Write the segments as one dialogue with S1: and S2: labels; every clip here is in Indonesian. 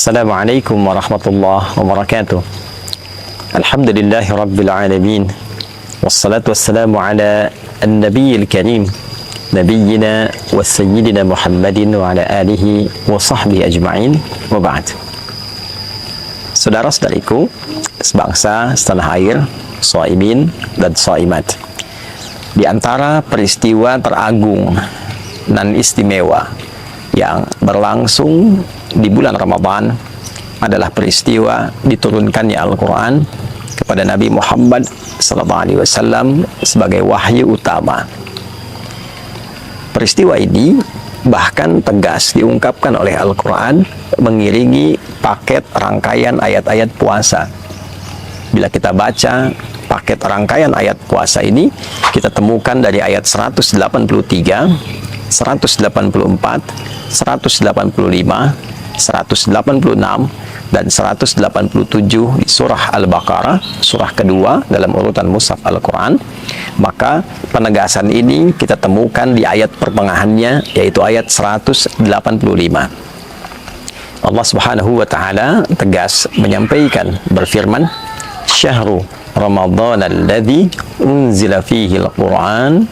S1: Assalamualaikum warahmatullahi wabarakatuh. Alhamdulillahi rabbil alamin. Wassalatu wassalamu ala an-nabiyil karim, nabiyyina wa sayyidina Muhammadin wa ala alihi wa sahbihi ajma'in, wa ba'd. Saudara-saudariku sebangsa setanah air, shaimin dan shaimat, di antara peristiwa teragung dan istimewa yang berlangsung di bulan Ramadan adalah peristiwa diturunkannya Al-Quran kepada Nabi Muhammad SAW sebagai wahyu utama. Peristiwa ini bahkan tegas diungkapkan oleh Al-Quran mengiringi paket rangkaian ayat-ayat puasa. Bila kita baca paket rangkaian ayat puasa ini, kita temukan dari ayat 183, 184, 185, 186, dan 187 di surah Al-Baqarah, surah kedua dalam urutan mushaf Al-Quran. Maka penegasan ini kita temukan di ayat pertengahannya, yaitu ayat 185. Allah Subhanahu wa Ta'ala tegas menyampaikan, berfirman, "Syahrul Ramadan alladzi unzila fihi al-Quran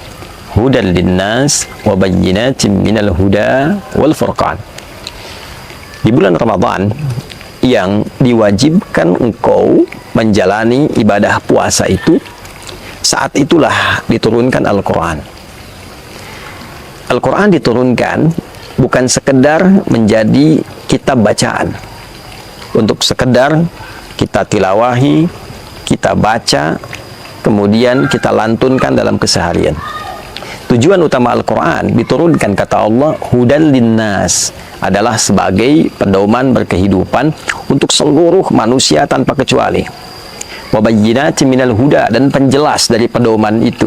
S1: hudan linnas wa bayyinatin minal huda wal furqan." Di bulan Ramadan yang diwajibkan engkau menjalani ibadah puasa itu, saat itulah diturunkan Al-Quran. Al-Quran diturunkan bukan sekedar menjadi kitab bacaan, untuk sekedar kita tilawahi, kita baca, kemudian kita lantunkan dalam keseharian. Tujuan utama Al-Quran diturunkan, kata Allah, hudan linnas, adalah sebagai pedoman berkehidupan untuk seluruh manusia tanpa kecuali. Wabayyinatin minal huda, dan penjelas dari pedoman itu.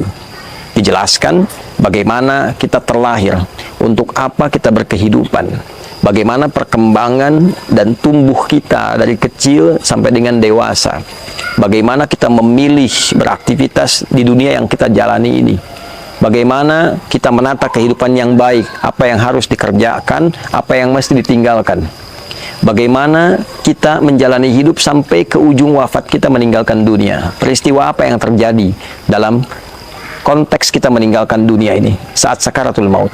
S1: Dijelaskan bagaimana kita terlahir, untuk apa kita berkehidupan, bagaimana perkembangan dan tumbuh kita dari kecil sampai dengan dewasa, bagaimana kita memilih beraktivitas di dunia yang kita jalani ini, bagaimana kita menata kehidupan yang baik, apa yang harus dikerjakan, apa yang mesti ditinggalkan, bagaimana kita menjalani hidup sampai ke ujung wafat kita meninggalkan dunia, peristiwa apa yang terjadi dalam konteks kita meninggalkan dunia ini saat sakaratul maut,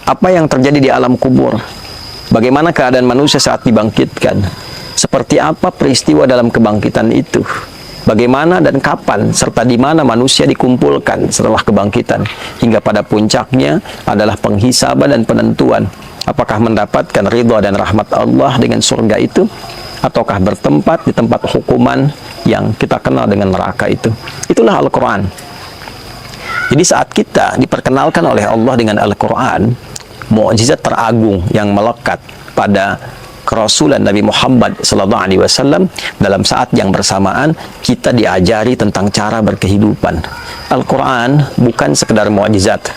S1: apa yang terjadi di alam kubur, bagaimana keadaan manusia saat dibangkitkan, seperti apa peristiwa dalam kebangkitan itu, bagaimana dan kapan serta di mana manusia dikumpulkan setelah kebangkitan, hingga pada puncaknya adalah penghisaban dan penentuan apakah mendapatkan ridha dan rahmat Allah dengan surga itu, ataukah bertempat di tempat hukuman yang kita kenal dengan neraka itu. Itulah Al-Quran. Jadi saat kita diperkenalkan oleh Allah dengan Al-Quran, mukjizat teragung yang melekat pada kerasulan Nabi Muhammad SAW, dalam saat yang bersamaan kita diajari tentang cara berkehidupan. Al-Quran bukan sekedar mukjizat.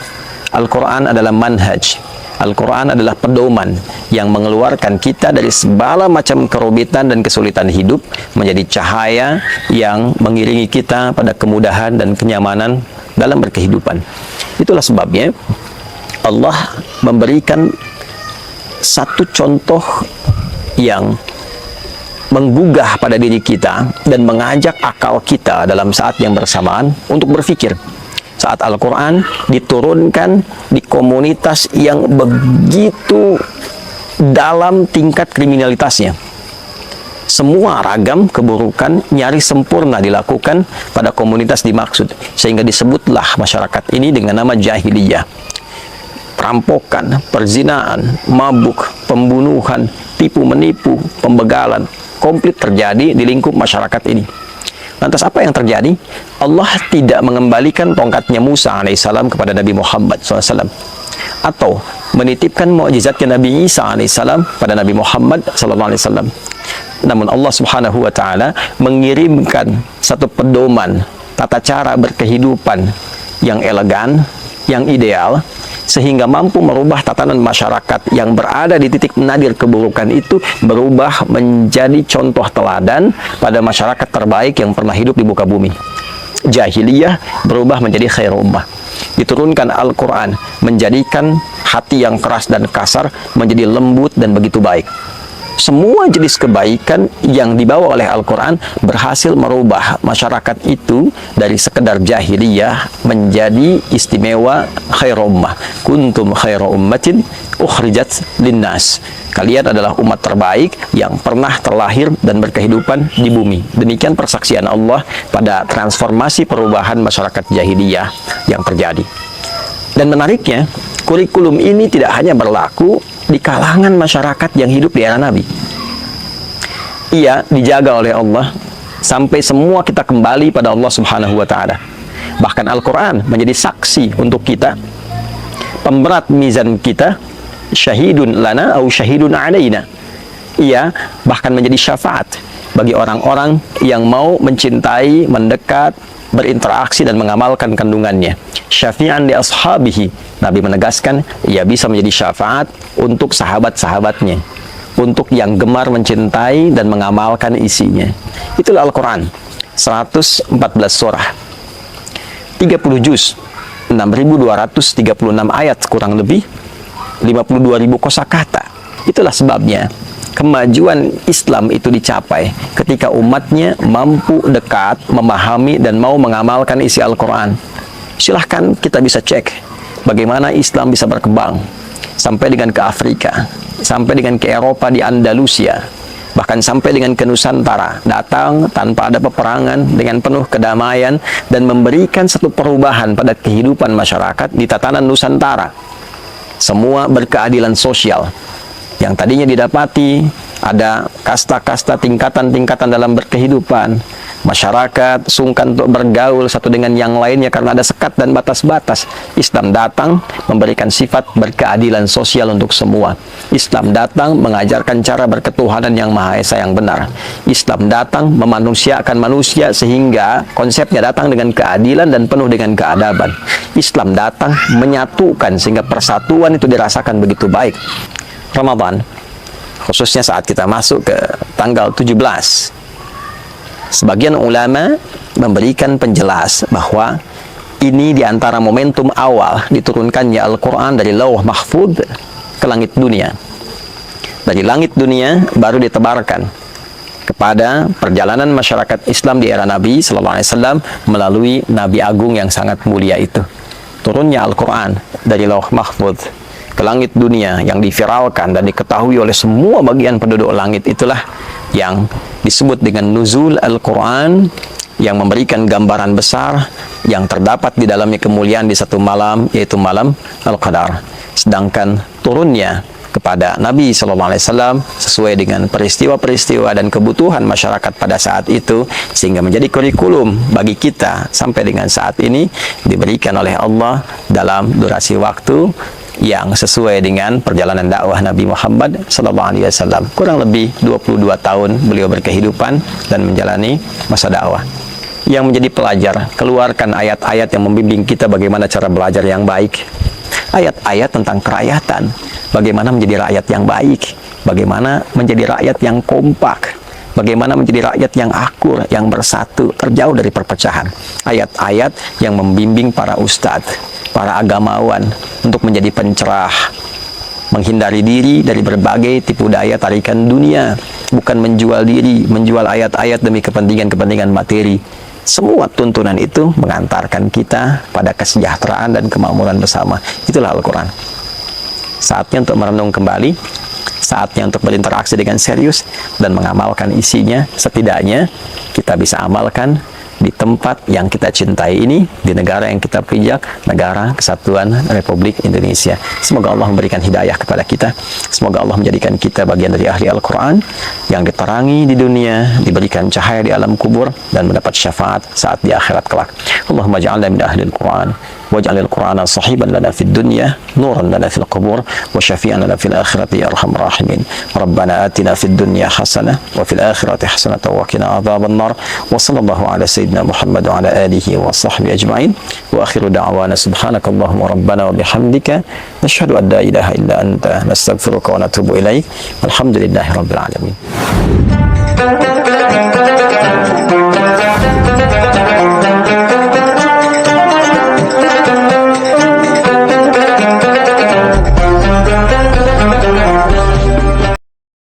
S1: Al-Quran adalah manhaj. Al-Quran adalah pedoman yang mengeluarkan kita dari segala macam kerumitan dan kesulitan hidup menjadi cahaya yang mengiringi kita pada kemudahan dan kenyamanan dalam berkehidupan. Itulah sebabnya Allah memberikan satu contoh yang menggugah pada diri kita dan mengajak akal kita dalam saat yang bersamaan untuk berpikir. Saat Al-Quran diturunkan di komunitas yang begitu dalam tingkat kriminalitasnya, semua ragam keburukan nyaris sempurna dilakukan pada komunitas dimaksud, sehingga disebutlah masyarakat ini dengan nama jahiliyah. Perampokan, perzinaan, mabuk, pembunuhan, tipu-menipu, pembegalan, komplit terjadi di lingkup masyarakat ini. Lantas apa yang terjadi? Allah tidak mengembalikan tongkatnya Musa alaihissalam kepada Nabi Muhammad SAW, atau menitipkan mukjizatnya Nabi Isa alaihissalam pada Nabi Muhammad SAW. Namun Allah Subhanahu wa Ta'ala mengirimkan satu pedoman tata cara berkehidupan yang elegan, yang ideal, sehingga mampu merubah tatanan masyarakat yang berada di titik nadir keburukan itu berubah menjadi contoh teladan pada masyarakat terbaik yang pernah hidup di muka bumi. Jahiliyah berubah menjadi khair ummah. Diturunkan Al-Quran menjadikan hati yang keras dan kasar menjadi lembut dan begitu baik. semua jenis kebaikan yang dibawa oleh Al-Quran berhasil merubah masyarakat itu dari sekedar jahiliyah menjadi istimewa khairu ummah. Kuntum khairu ummatin ukhrijat linnas. Kalian adalah umat terbaik yang pernah terlahir dan berkehidupan di bumi. Demikian persaksian Allah pada transformasi perubahan masyarakat jahiliyah yang terjadi. Dan menariknya, kurikulum ini tidak hanya berlaku di kalangan masyarakat yang hidup di era Nabi. Ia dijaga oleh Allah sampai semua kita kembali pada Allah Subhanahu wa Ta'ala. Bahkan Al-Quran menjadi saksi untuk kita, pemberat mizan kita, syahidun lana au syahidun alaina. Ia bahkan menjadi syafaat bagi orang-orang yang mau mencintai, mendekat, berinteraksi dan mengamalkan kandungannya. Syafi'an li ashabihi. Nabi menegaskan ia bisa menjadi syafaat untuk sahabat-sahabatnya, untuk yang gemar mencintai dan mengamalkan isinya. Itulah Al-Quran. 114 surah, 30 juz, 6.236 ayat kurang lebih, 52.000 kosakata. Itulah sebabnya kemajuan Islam itu dicapai ketika umatnya mampu dekat, memahami dan mau mengamalkan isi Al-Quran. Silahkan kita bisa cek bagaimana Islam bisa berkembang sampai dengan ke Afrika, sampai dengan ke Eropa di Andalusia, bahkan sampai dengan ke Nusantara, datang tanpa ada peperangan dengan penuh kedamaian dan memberikan satu perubahan pada kehidupan masyarakat di tatanan Nusantara. Semua berkeadilan sosial. Yang tadinya didapati ada kasta-kasta, tingkatan-tingkatan dalam berkehidupan. Masyarakat sungkan untuk bergaul satu dengan yang lainnya karena ada sekat dan batas-batas. Islam datang memberikan sifat berkeadilan sosial untuk semua. Islam datang mengajarkan cara berketuhanan yang Maha Esa yang benar. Islam datang memanusiakan manusia sehingga konsepnya datang dengan keadilan dan penuh dengan keadaban. Islam datang menyatukan sehingga persatuan itu dirasakan begitu baik. Ramadan, khususnya saat kita masuk ke tanggal 17, sebagian ulama memberikan penjelas bahwa ini diantara momentum awal diturunkannya Al-Quran dari Lauh Mahfudz ke langit dunia. Dari langit dunia baru ditebarkan kepada perjalanan masyarakat Islam di era Nabi SAW melalui Nabi Agung yang sangat mulia itu. Turunnya Al-Quran dari Lauh Mahfudz ke langit dunia yang diviralkan dan diketahui oleh semua bagian penduduk langit, itulah yang disebut dengan nuzul Al-Quran, yang memberikan gambaran besar yang terdapat di dalamnya kemuliaan di satu malam, yaitu malam Al-Qadar. Sedangkan turunnya kepada Nabi SAW sesuai dengan peristiwa-peristiwa dan kebutuhan masyarakat pada saat itu, sehingga menjadi kurikulum bagi kita sampai dengan saat ini, diberikan oleh Allah dalam durasi waktu yang sesuai dengan perjalanan dakwah Nabi Muhammad SAW. Kurang lebih 22 tahun beliau berkehidupan dan menjalani masa dakwah. Yang menjadi pelajar, keluarkan ayat-ayat yang membimbing kita bagaimana cara belajar yang baik. Ayat-ayat tentang kerakyatan, bagaimana menjadi rakyat yang baik, bagaimana menjadi rakyat yang kompak, bagaimana menjadi rakyat yang akur, yang bersatu, terjauh dari perpecahan. Ayat-ayat yang membimbing para ustadz, para agamawan untuk menjadi pencerah, menghindari diri dari berbagai tipu daya tarikan dunia, bukan menjual diri, menjual ayat-ayat demi kepentingan-kepentingan materi. Semua tuntunan itu mengantarkan kita pada kesejahteraan dan kemakmuran bersama. Itulah Al-Quran. Saatnya untuk merenung kembali, saatnya untuk berinteraksi dengan serius dan mengamalkan isinya. Setidaknya kita bisa amalkan di tempat yang kita cintai ini, di negara yang kita pijak, negara Kesatuan Republik Indonesia. Semoga Allah memberikan hidayah kepada kita. Semoga Allah menjadikan kita bagian dari ahli Al-Quran yang diterangi di dunia, diberikan cahaya di alam kubur, dan mendapat syafaat saat di akhirat kelak. Allahumma ja'alna min ahli Al-Quran waj'alil Qur'ana sahiban lana fid dunya, nuran lana fil qubur, wa syafi'an lana fil akhirati ya arhamar rahimin. Rabbana atina fid dunya hasanah wa fil akhirati hasanah wa qina adzaban nar. Wa sallallahu ala sayyidina Muhammad wa ala alihi wa sahbihi ajma'in. Wa akhiru da'wana subhanakallahumma rabbana wa bihamdika nashhadu an la ilaha illa anta nastaghfiruka wa natubu ilaik. Walhamdulillahi rabbil alamin.